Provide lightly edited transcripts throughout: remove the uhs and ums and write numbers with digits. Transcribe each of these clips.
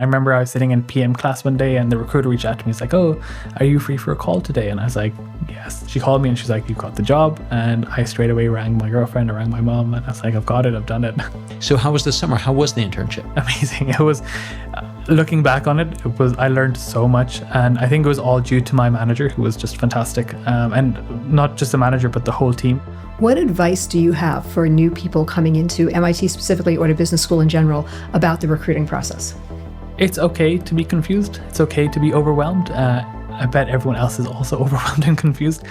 I remember I was sitting in PM class one day and the recruiter reached out to me. He's like, "Oh, are you free for a call today?" And I was like, "Yes." She called me and she's like, "You got the job." And I straight away rang my girlfriend, I rang my mom, and I was like, "I've got it, I've done it." So how was the summer? How was the internship? Amazing. It was, looking back on it, I learned so much. And I think it was all due to my manager, who was just fantastic. And not just the manager, but the whole team. What advice do you have for new people coming into MIT specifically, or to business school in general, about the recruiting process? It's okay to be confused. It's okay to be overwhelmed. I bet everyone else is also overwhelmed and confused.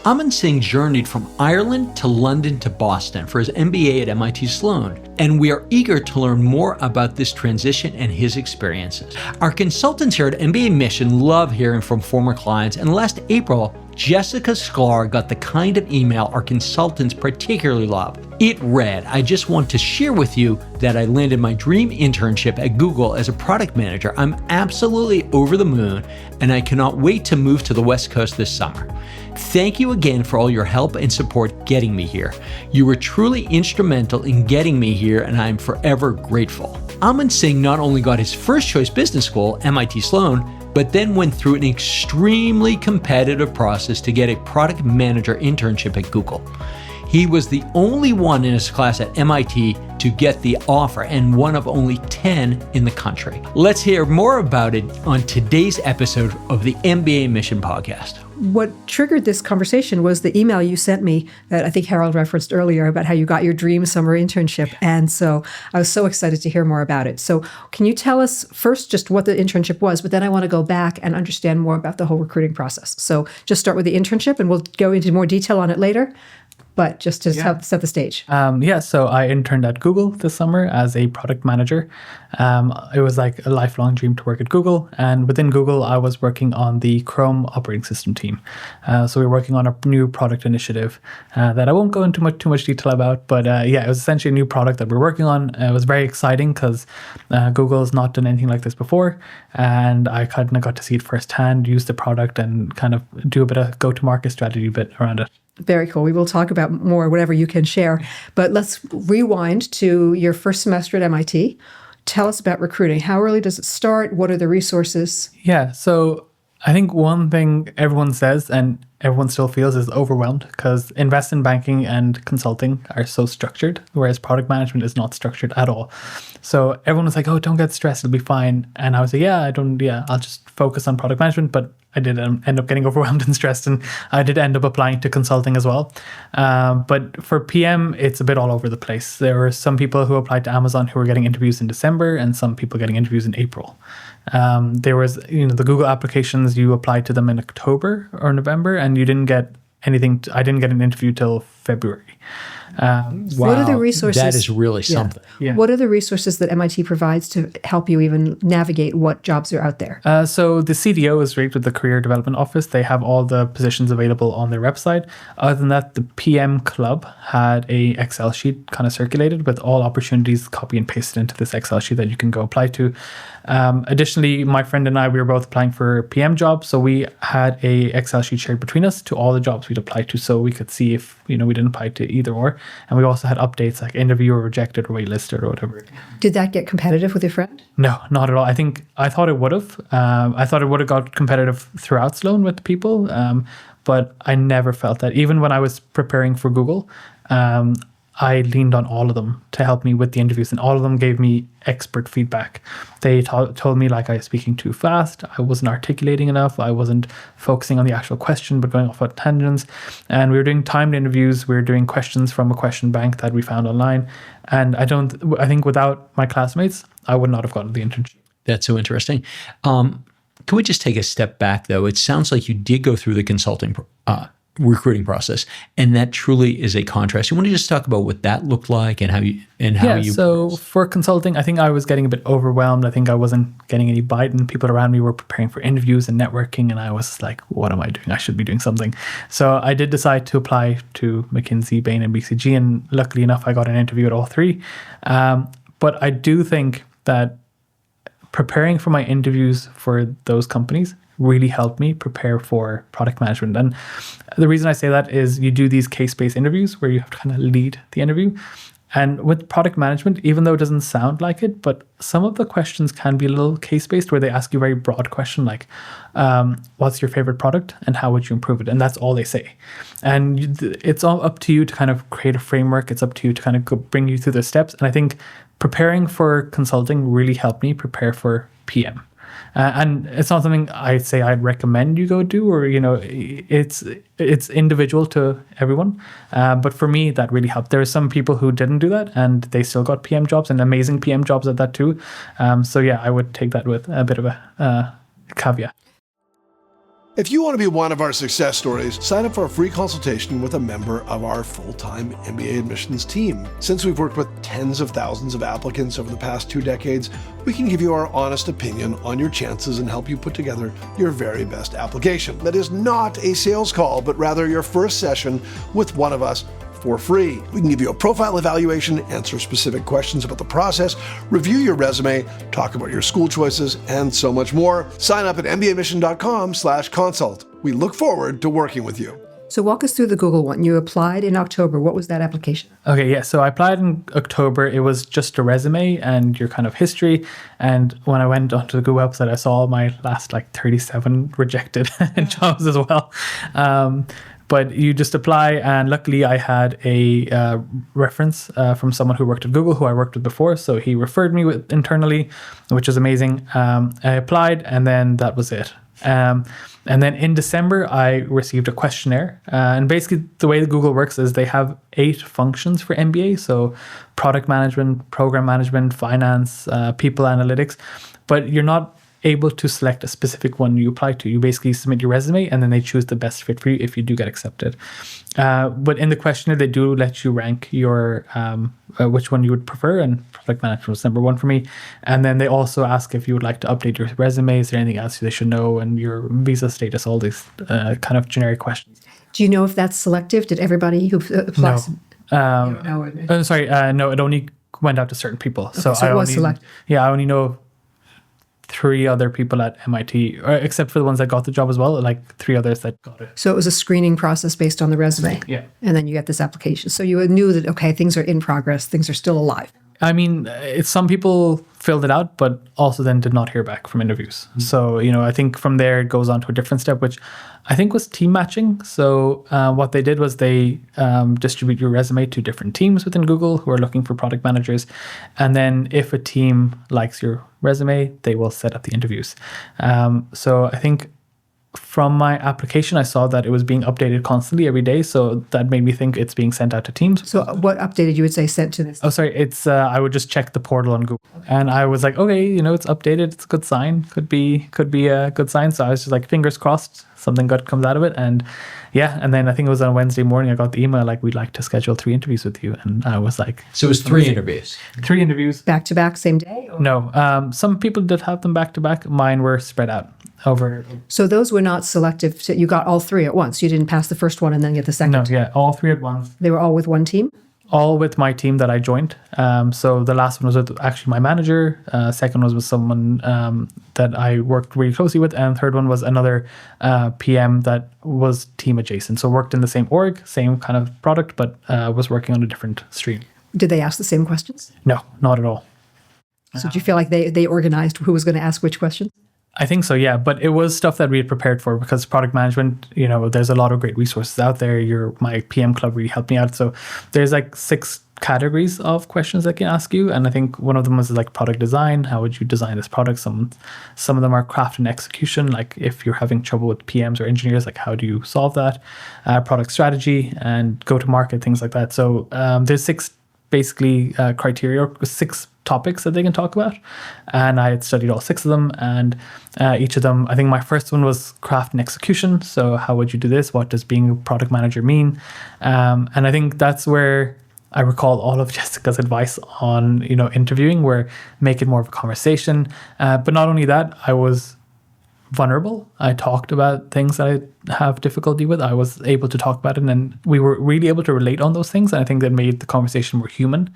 Aman Singh journeyed from Ireland to London to Boston for his MBA at MIT Sloan, and we are eager to learn more about this transition and his experiences. Our consultants here at mbaMission love hearing from former clients, and last April, Jessica Shklar got the kind of email our consultants particularly love. It read, "I just want to share with you that I landed my dream internship at Google as a product manager. I'm absolutely over the moon, and I cannot wait to move to the West Coast this summer. Thank you again for all your help and support getting me here. You were truly instrumental in getting me here, and I am forever grateful." Aman Singh not only got his first choice business school, MIT Sloan, but then went through an extremely competitive process to get a product manager internship at Google. He was the only one in his class at MIT to get the offer, and one of only 10 in the country. Let's hear more about it on today's episode of the mbaMission podcast. What triggered this conversation was the email you sent me that I think Harold referenced earlier about how you got your dream summer internship. And so I was so excited to hear more about it. So can you tell us first just what the internship was, but then I want to go back and understand more about the whole recruiting process. So just start with the internship and we'll go into more detail on it later. But just to set the stage. So I interned at Google this summer as a product manager. It was like a lifelong dream to work at Google. And within Google, I was working on the Chrome operating system team. So we were working on a new product initiative that I won't go into too much detail about. But it was essentially a new product that we're working on. It was very exciting because Google has not done anything like this before. And I kind of got to see it firsthand, use the product and kind of do a bit of go-to-market strategy bit around it. Very cool. We will talk about more, whatever you can share. But let's rewind to your first semester at MIT. Tell us about recruiting. How early does it start? What are the resources? Yeah, so I think one thing everyone says and everyone still feels is overwhelmed because investment banking and consulting are so structured, whereas product management is not structured at all. So everyone was like, "Oh, don't get stressed, it'll be fine." And I was like, I'll just focus on product management. But I did end up getting overwhelmed and stressed, and I did end up applying to consulting as well. But for PM, it's a bit all over the place. There were some people who applied to Amazon who were getting interviews in December, and some people getting interviews in April. There was, the Google applications, you applied to them in October or November, and you didn't get anything. I didn't get an interview till February. Wow, what are the resources? That is really something. Yeah. What are the resources that MIT provides to help you even navigate what jobs are out there? So the CDO is linked with the Career Development Office. They have all the positions available on their website. Other than that, the PM Club had a Excel sheet kind of circulated with all opportunities copy and pasted into this Excel sheet that you can go apply to. Additionally, my friend and I, we were both applying for PM jobs. So we had a Excel sheet shared between us to all the jobs we'd applied to. So we could see if, we didn't apply to either or. And we also had updates like interview or rejected or waitlisted or whatever. Did that get competitive with your friend? No, not at all. I thought it would have. I thought it would have got competitive throughout Sloan with people. But I never felt that. Even when I was preparing for Google, I leaned on all of them to help me with the interviews, and all of them gave me expert feedback. They told me like I was speaking too fast, I wasn't articulating enough, I wasn't focusing on the actual question but going off on tangents. And we were doing timed interviews, we were doing questions from a question bank that we found online. And I think without my classmates, I would not have gotten the internship. That's so interesting. Can we just take a step back though? It sounds like you did go through the consulting recruiting process, and that truly is a contrast. You want to just talk about what that looked like and how you. So for consulting, I think I was getting a bit overwhelmed. I think I wasn't getting any bite, and people around me were preparing for interviews and networking, and I was like, "What am I doing? I should be doing something." So I did decide to apply to McKinsey, Bain, and BCG, and luckily enough, I got an interview at all three. But I do think that preparing for my interviews for those companies really helped me prepare for product management. And the reason I say that is you do these case-based interviews where you have to kind of lead the interview. And with product management, even though it doesn't sound like it, but some of the questions can be a little case-based where they ask you a very broad question like, what's your favorite product and how would you improve it? And that's all they say. And it's all up to you to kind of create a framework. It's up to you to kind of bring you through the steps. And I think preparing for consulting really helped me prepare for PM. And it's not something I'd say I'd recommend you go do, or, it's individual to everyone. But for me, that really helped. There are some people who didn't do that and they still got PM jobs, and amazing PM jobs at that too. So yeah, I would take that with a bit of a caveat. If you want to be one of our success stories, sign up for a free consultation with a member of our full-time MBA admissions team. Since we've worked with tens of thousands of applicants over the past 2 decades, we can give you our honest opinion on your chances and help you put together your very best application. That is not a sales call, but rather your first session with one of us for free. We can give you a profile evaluation, answer specific questions about the process, review your resume, talk about your school choices, and so much more. Sign up at mbaMission.com/consult. We look forward to working with you. So walk us through the Google one. You applied in October. What was that application? Okay, yeah. So I applied in October. It was just a resume and your kind of history. And when I went onto the Google website, I saw my last 37 rejected jobs as well. But you just apply, and luckily I had a reference from someone who worked at Google, who I worked with before. So he referred me internally, which is amazing. I applied, and then that was it. And then in December, I received a questionnaire. And basically, the way that Google works is they have 8 functions for MBA. So product management, program management, finance, people analytics. But you're not able to select a specific one you apply to. You basically submit your resume and then they choose the best fit for you if you do get accepted. But in the questionnaire, they do let you rank your which one you would prefer, and product management was number 1 for me. And then they also ask if you would like to update your resume. Is there anything else they should know, and your visa status, all these kind of generic questions. Do you know if that's selective? Did everybody who applies? No. No, it only went out to certain people. Okay, so it was selective. Yeah, I only know 3 other people at MIT, except for the ones that got the job as well, 3 others that got it. So it was a screening process based on the resume. Yeah. And then you get this application. So you knew that, okay, things are in progress, things are still alive. I mean, some people filled it out, but also then did not hear back from interviews. Mm-hmm. So, I think from there it goes on to a different step, which I think was team matching. So what they did was they distribute your resume to different teams within Google who are looking for product managers. And then if a team likes your resume, they will set up the interviews. So I think from my application, I saw that it was being updated constantly every day. So that made me think it's being sent out to teams. So what updated you would say sent to this? Oh, sorry. It's I would just check the portal on Google. And I was like, okay, it's updated. It's a good sign. Could be a good sign. So I was just like, fingers crossed, something good comes out of it. And yeah, and then I think it was on Wednesday morning, I got the email like, we'd like to schedule 3 interviews with you. And I was like... So it was 3 interviews? 3 interviews. Back-to-back, same day? Or? No. Some people did have them back-to-back. Mine were spread out over... So those were not selective. So you got all 3 at once. You didn't pass the first one and then get the second. No, yeah, all 3 at once. They were all with one team? All with my team that I joined. So the last one was with actually my manager. Second was with someone that I worked really closely with. And third one was another PM that was team adjacent. So worked in the same org, same kind of product, but was working on a different stream. Did they ask the same questions? No, not at all. So did you feel like they organized who was going to ask which questions? I think so, yeah. But it was stuff that we had prepared for because product management, there's a lot of great resources out there. My PM club really helped me out. So there's 6 categories of questions that can ask you. And I think one of them was product design. How would you design this product? Some of them are craft and execution. Like if you're having trouble with PMs or engineers, how do you solve that? Product strategy and go to market, things like that. So there's 6 basically criteria, 6 topics that they can talk about, and I had studied all 6 of them, and each of them, I think my first one was craft and execution. So how would you do this? What does being a product manager mean? And I think that's where I recall all of Jessica's advice on interviewing, where make it more of a conversation. But not only that, I was vulnerable. I talked about things that I have difficulty with. I was able to talk about it, and we were really able to relate on those things. And I think that made the conversation more human.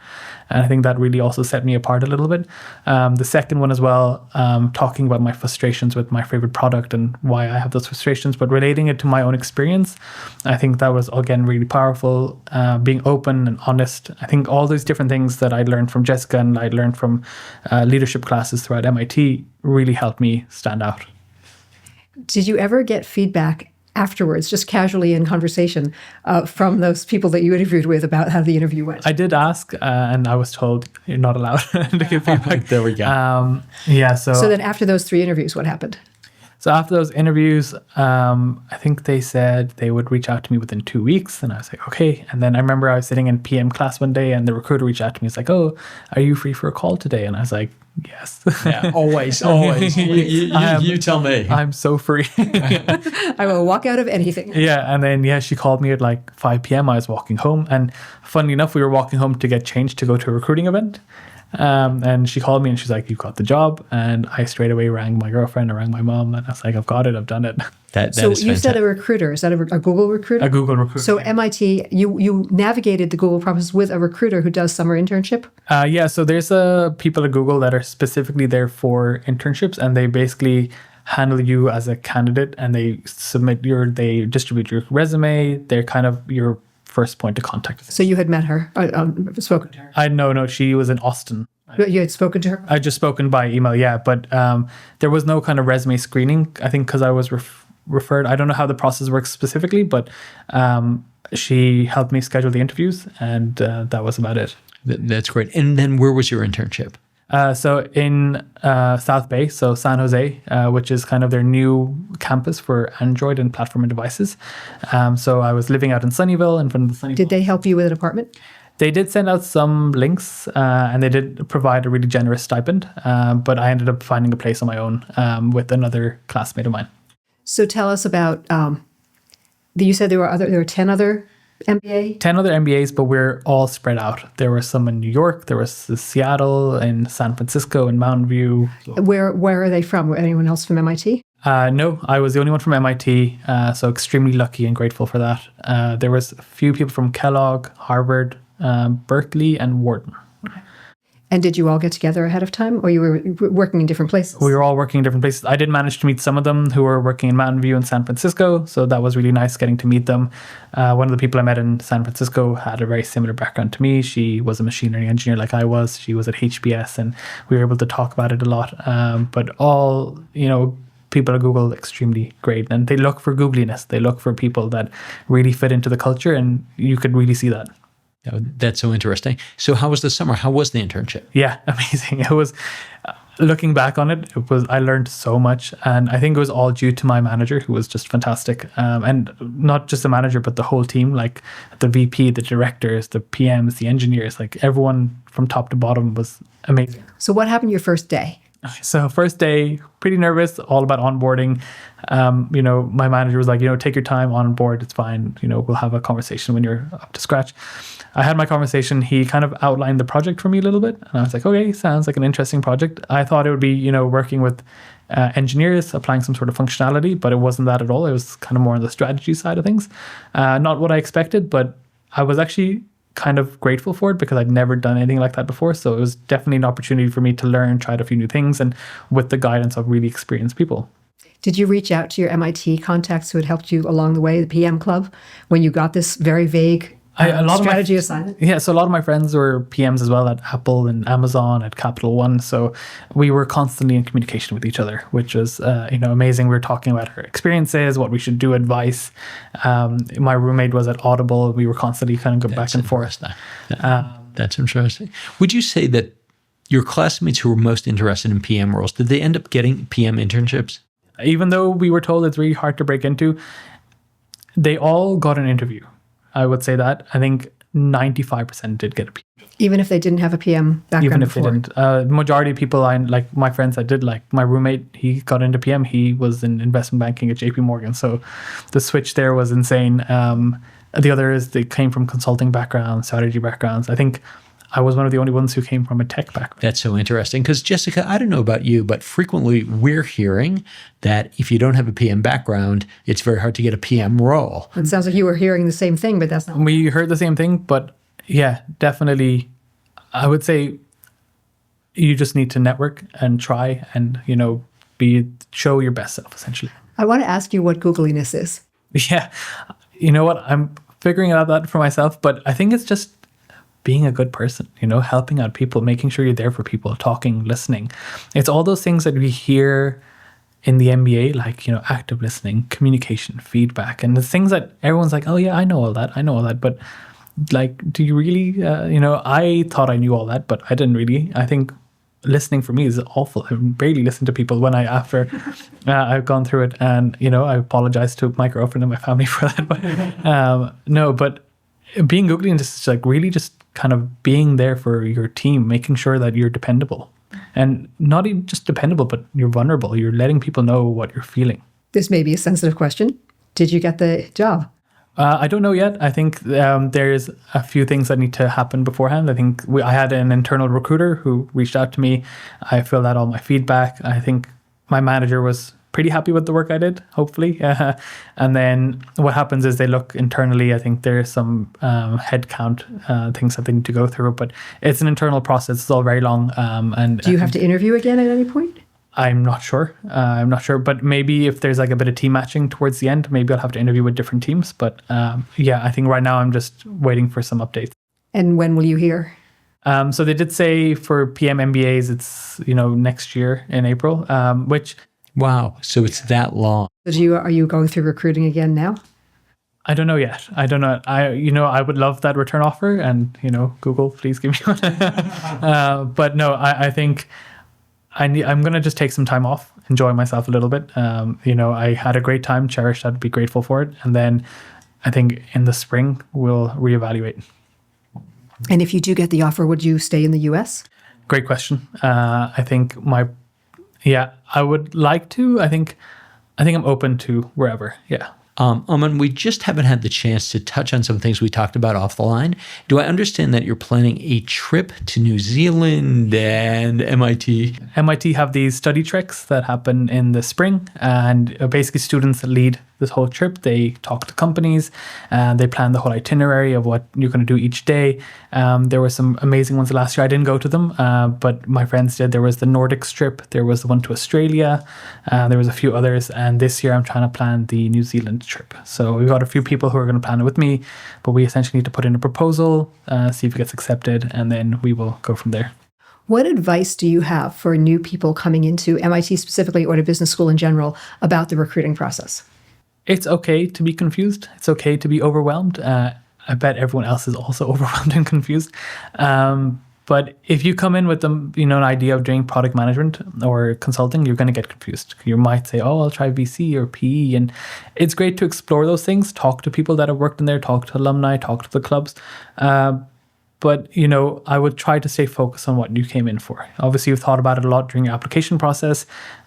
And I think that really also set me apart a little bit. The second one as well, talking about my frustrations with my favorite product and why I have those frustrations, but relating it to my own experience. I think that was, again, really powerful. Being open and honest. I think all those different things that I learned from Jessica and I learned from leadership classes throughout MIT really helped me stand out. Did you ever get feedback afterwards, just casually in conversation, from those people that you interviewed with about how the interview went? I did ask, and I was told you're not allowed to give feedback. There we go. So then after those 3 interviews, what happened? So after those interviews, I think they said they would reach out to me within 2 weeks. And I was like, okay. And then I remember I was sitting in PM class one day and the recruiter reached out to me. He's like, oh, are you free for a call today? And I was like, yes. Yeah, always. You tell me. I'm so free. I will walk out of anything. Yeah. And then, she called me at like 5 p.m. I was walking home. And funnily enough, we were walking home to get changed to go to a recruiting event. And she called me and she's like, you got the job. And I straight away rang my girlfriend, I rang my mom, and I was like, I've got it, I've done it. That so is you fantastic. said a recruiter. Is that a Google recruiter? A Google recruiter. So MIT, you navigated the Google process with a recruiter who does summer internship? So there's people at Google that are specifically there for internships, and they basically handle you as a candidate, and they distribute your resume. They're kind of your first point of contact. So you had met her, spoken to her? No, she was in Austin. You had spoken to her? I just spoken by email, yeah, but there was no kind of resume screening. I think because I was referred. I don't know how the process works specifically, but she helped me schedule the interviews, and that was about it. That's great. And then where was your internship? So in South Bay, so San Jose, which is kind of their new campus for Android and platform and devices. So I was living out in Sunnyvale, in front of the Sunnyvale. Did they help you with an apartment? They did send out some links, and they did provide a really generous stipend. But I ended up finding a place on my own with another classmate of mine. So tell us about. You said there were 10 other MBA? 10 other MBAs, but we're all spread out. There were some in New York, there was Seattle, in San Francisco, in Mountain View. Where are they from? Were anyone else from MIT? No, I was the only one from MIT, so extremely lucky and grateful for that. There was a few people from Kellogg, Harvard, Berkeley, and Wharton. And did you all get together ahead of time, or you were working in different places? We were all working in different places. I did manage to meet some of them who were working in Mountain View and San Francisco, so that was really nice getting to meet them. One of the people I met in San Francisco had a very similar background to me. She was a machine learning engineer like I was. She was at HBS, and we were able to talk about it a lot. But all, people at Google, extremely great. And they look for Googliness. They look for people that really fit into the culture, and you could really see that. That's so interesting. So how was the summer? How was the internship? Yeah, amazing. It was, looking back on it, I learned so much. And I think it was all due to my manager, who was just fantastic. And not just the manager, but the whole team, like the VP, the directors, the PMs, the engineers, like everyone from top to bottom was amazing. So what happened your first day? So first day, pretty nervous, all about onboarding. My manager was like, take your time on board. It's fine. We'll have a conversation when you're up to scratch. I had my conversation. He kind of outlined the project for me a little bit. And I was like, okay, sounds like an interesting project. I thought it would be, working with engineers, applying some sort of functionality, but it wasn't that at all. It was kind of more on the strategy side of things. Not what I expected, but I was actually kind of grateful for it because I'd never done anything like that before. So it was definitely an opportunity for me to learn, try a few new things, and with the guidance of really experienced people. Did you reach out to your MIT contacts who had helped you along the way, the PM Club, when you got this very vague strategy assignment? Yeah, so a lot of my friends were PMs as well at Apple and Amazon, at Capital One. So we were constantly in communication with each other, which was amazing. We were talking about our experiences, what we should do, advice. My roommate was at Audible. We were constantly kind of going back and forth. That's interesting. Would you say that your classmates who were most interested in PM roles, did they end up getting PM internships? Even though we were told it's really hard to break into, they all got an interview. I would say that. I think 95% did get a PM. Even if they didn't have a PM background Even if before. they didn't. The majority of people, like my friends that did, like my roommate, he got into PM. He was in investment banking at JP Morgan. So the switch there was insane. The others, they came from consulting backgrounds, strategy backgrounds. I think I was one of the only ones who came from a tech background. That's so interesting because, Jessica, I don't know about you, but frequently we're hearing that if you don't have a PM background, it's very hard to get a PM role. It sounds like you were hearing the same thing, but that's not. We heard the same thing, but yeah, definitely, I would say you just need to network and try and, show your best self, essentially. I want to ask you what Googliness is. Yeah. You know what? I'm figuring out that for myself, but I think it's just being a good person, helping out people, making sure you're there for people, talking, listening. It's all those things that we hear in the MBA, like, active listening, communication, feedback, and the things that everyone's like, oh yeah, I know all that. But like, do you really, I thought I knew all that, but I didn't really. I think listening for me is awful. I barely listen to people after I've gone through it. And, I apologize to my girlfriend and my family for that. But but being Googly and just like really just kind of being there for your team, making sure that you're dependable and not even just dependable, but you're vulnerable. You're letting people know what you're feeling. This may be a sensitive question. Did you get the job? I don't know yet. I think there's a few things that need to happen beforehand. I think I had an internal recruiter who reached out to me. I filled out all my feedback. I think my manager was pretty happy with the work I did, hopefully. And then what happens is they look internally. I think there's some headcount things that they need to go through, but it's an internal process. It's all very long. And do you have to interview again at any point? I'm not sure. But maybe if there's like a bit of team matching towards the end, maybe I'll have to interview with different teams. But I think right now I'm just waiting for some updates. And when will you hear? So they did say for PM MBAs, it's, next year in April, which... Wow. So it's that long. Are you going through recruiting again now? I don't know yet. I don't know. I would love that return offer and, Google, please give me one. But no, I think... I'm going to just take some time off, enjoy myself a little bit. I had a great time, cherished that, be grateful for it. And then I think in the spring, we'll reevaluate. And if you do get the offer, would you stay in the US? Great question. I think I would like to. I think I'm open to wherever. Yeah. Aman, we just haven't had the chance to touch on some things we talked about off the line. Do I understand that you're planning a trip to New Zealand and MIT? MIT have these study treks that happen in the spring, and basically students lead this whole trip. They talk to companies, and they plan the whole itinerary of what you're going to do each day. There were some amazing ones last year. I didn't go to them, but my friends did. There was the Nordic trip. There was the one to Australia. There was a few others. And this year I'm trying to plan the New Zealand trip. So we've got a few people who are going to plan it with me, but we essentially need to put in a proposal, see if it gets accepted, and then we will go from there. What advice do you have for new people coming into MIT specifically or to business school in general about the recruiting process? It's okay to be confused. It's okay to be overwhelmed. I bet everyone else is also overwhelmed and confused. But if you come in with an idea of doing product management or consulting, you're going to get confused. You might say, oh, I'll try VC or PE. And it's great to explore those things, talk to people that have worked in there, talk to alumni, talk to the clubs. But, I would try to stay focused on what you came in for. Obviously, you've thought about it a lot during your application process.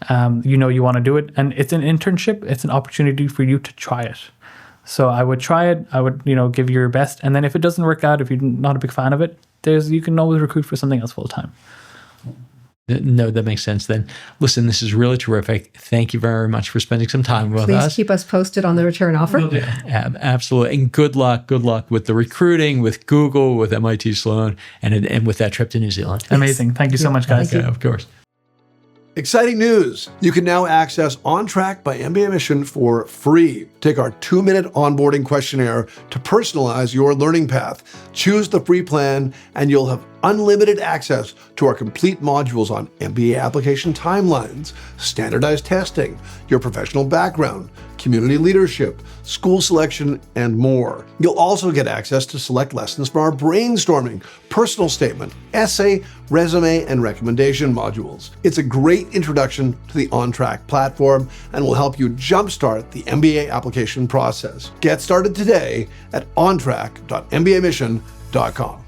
You want to do it. And it's an internship. It's an opportunity for you to try it. So I would try it. I would, give your best. And then if it doesn't work out, if you're not a big fan of it, you can always recruit for something else full time. No, that makes sense then. Listen, this is really terrific. Thank you very much for spending some time with us. Please keep us posted on the return offer. Absolutely. And good luck with the recruiting, with Google, with MIT Sloan, and with that trip to New Zealand. Amazing. Thank you so much, guys. Yeah, of course. Exciting news! You can now access On Track by mbaMission for free. Take our 2-minute onboarding questionnaire to personalize your learning path. Choose the free plan, and you'll have unlimited access to our complete modules on MBA application timelines, standardized testing, your professional background, community leadership, school selection, and more. You'll also get access to select lessons from our brainstorming, personal statement, essay, resume, and recommendation modules. It's a great introduction to the On Track platform and will help you jumpstart the MBA application process. Get started today at ontrack.mbamission.com.